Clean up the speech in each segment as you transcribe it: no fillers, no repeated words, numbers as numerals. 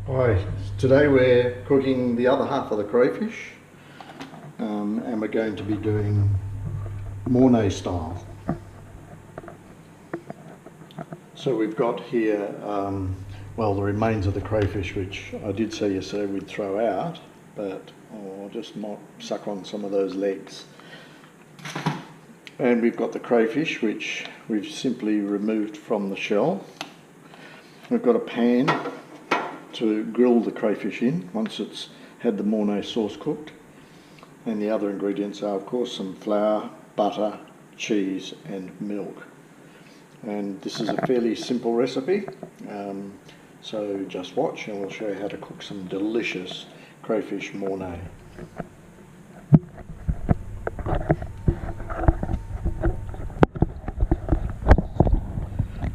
Hi, today we're cooking the other half of the crayfish and we're going to be doing Mornay style. So we've got here, well, the remains of the crayfish, which I did say yesterday we'd throw out, but I just might suck on some of those legs. And we've got the crayfish, which we've simply removed from the shell. We've got a pan to grill the crayfish in once it's had the Mornay sauce cooked. And the other ingredients are, of course, some flour, butter, cheese and milk. And this is a fairly simple recipe, so just watch and we'll show you how to cook some delicious crayfish Mornay.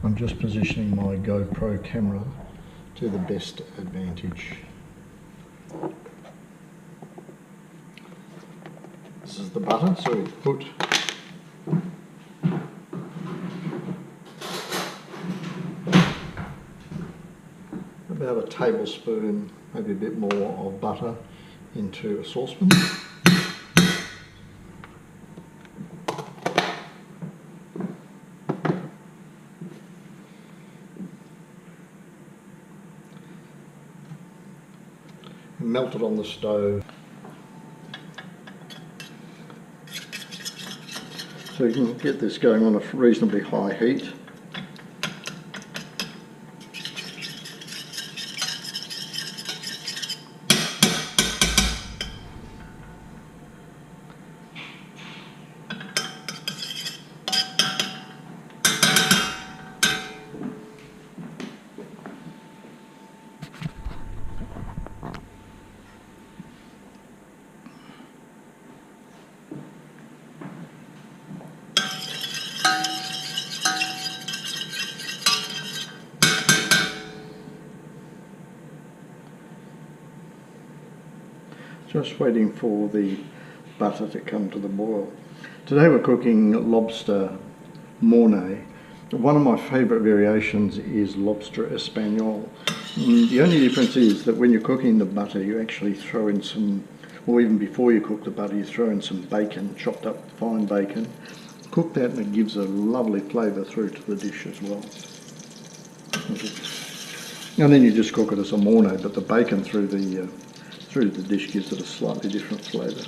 I'm just positioning my GoPro camera to the best advantage. This is the butter, so we put about a tablespoon, maybe a bit more of butter into a saucepan. Melt it on the stove. So you can get this going on a reasonably high heat. Just waiting for the butter to come to the boil. Today we're cooking lobster Mornay. One of my favourite variations is lobster espagnole. The only difference is that when you're cooking the butter you actually throw in some, or even before you cook the butter you throw in some bacon, chopped up fine bacon. Cook that and it gives a lovely flavour through to the dish as well. And then you just cook it as a Mornay, but the bacon through the dish gives it a slightly different flavour.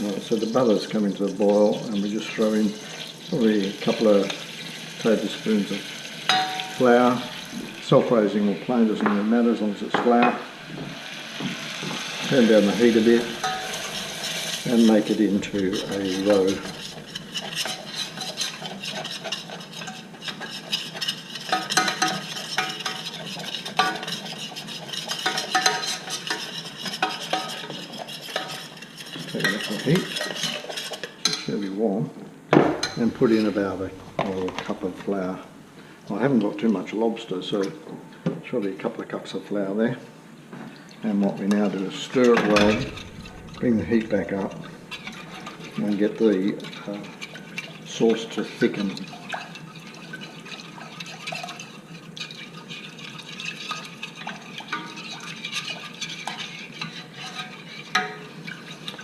Right, so the butter's coming to the boil and we just throw in probably a couple of tablespoons of flour. Self-raising or plain doesn't really matter as long as it's flour. Turn down the heat a bit and make it into a roe. Take it off the heat, it should be warm, and put in about a cup of flour. I haven't got too much lobster, so probably a couple of cups of flour there. And what we now do is stir it well, bring the heat back up, and get the sauce to thicken.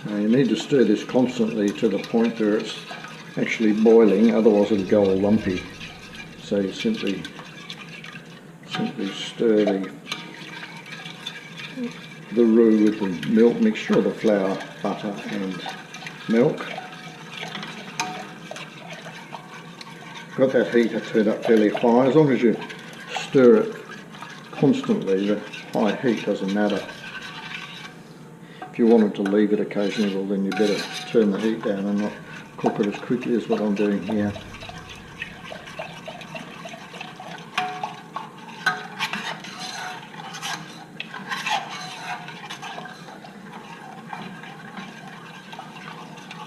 Now you need to stir this constantly to the point where it's actually boiling, otherwise it'll go all lumpy. So you simply stir the roux with the milk, mixture of the flour, butter and milk. Got that heat turned up fairly high. As long as you stir it constantly, the high heat doesn't matter. If you wanted to leave it occasionally, well then you better turn the heat down and not cook it as quickly as what I'm doing here.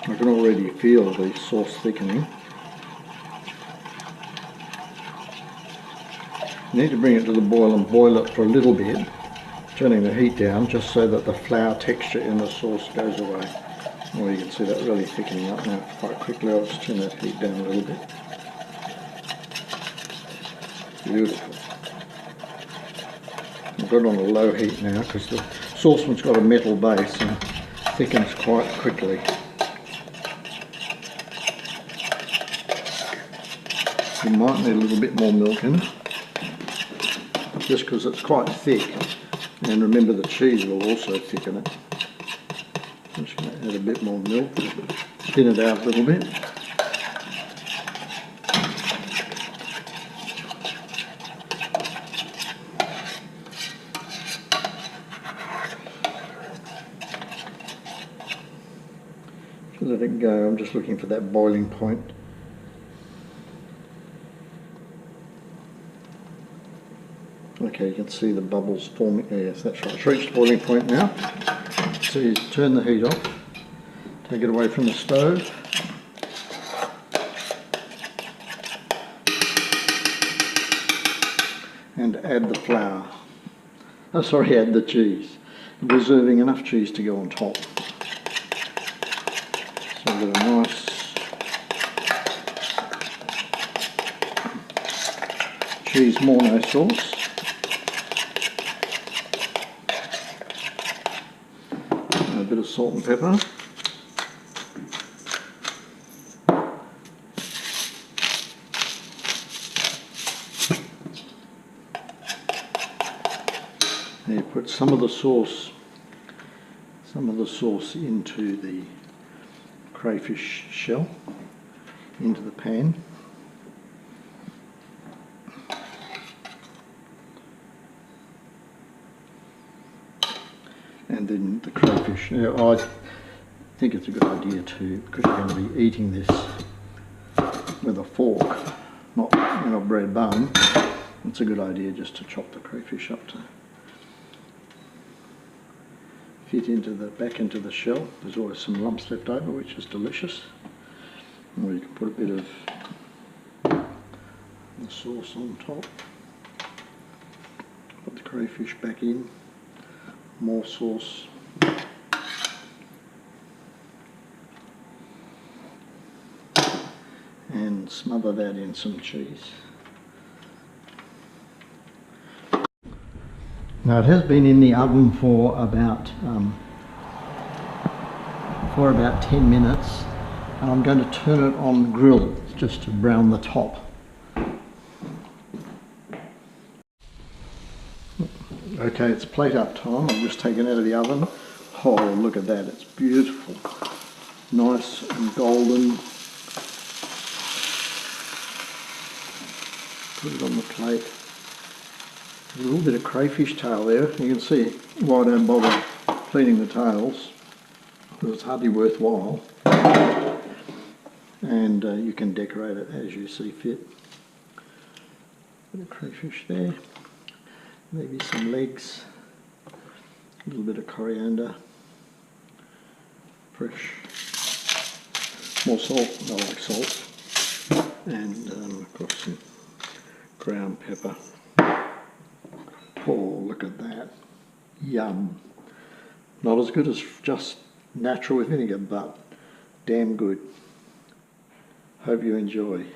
I can already feel the sauce thickening. You need to bring it to the boil and boil it for a little bit, turning the heat down just so that the flour texture in the sauce goes away. Well, you can see that really thickening up now quite quickly. I'll just turn that heat down a little bit. Beautiful. I've got it on a low heat now because the saucepan's got a metal base and thickens quite quickly. You might need a little bit more milk in it, just because it's quite thick, and remember the cheese will also thicken it. I'm just going to add a bit more milk, thin it out a little bit. Let it go. I'm just looking for that boiling point. Okay, you can see the bubbles forming. Yes, that's right. It's reached boiling point now. So you turn the heat off, take it away from the stove. And add the flour. Oh, sorry, add the cheese. Reserving enough cheese to go on top. So we've got a nice cheese Mornay sauce. And a bit of salt and pepper. And you put some of the sauce into the crayfish shell, into the pan. And then the crayfish. Now, I think it's a good idea to, because you're going to be eating this with a fork, not in a bread bun, it's a good idea just to chop the crayfish up to fit back into the shell. There's always some lumps left over, which is delicious. Or you can put a bit of the sauce on top. Put the crayfish back in. More sauce. And smother that in some cheese. Now it has been in the oven for about 10 minutes, and I'm going to turn it on grill just to brown the top. Okay, it's plate up time. I've just taken it out of the oven. Oh, look at that, it's beautiful. Nice and golden. Put it on the plate. A little bit of crayfish tail there. You can see why I don't bother cleaning the tails, because it's hardly worthwhile. And you can decorate it as you see fit. Bit of crayfish there. Maybe some legs. A little bit of coriander. Fresh. More salt. I like salt. And of course some ground pepper. Oh, look at that. Yum. Not as good as just natural with vinegar, but damn good. Hope you enjoy.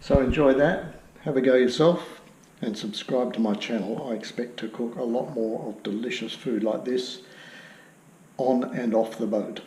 So enjoy that. Have a go yourself and subscribe to my channel. I expect to cook a lot more of delicious food like this on and off the boat.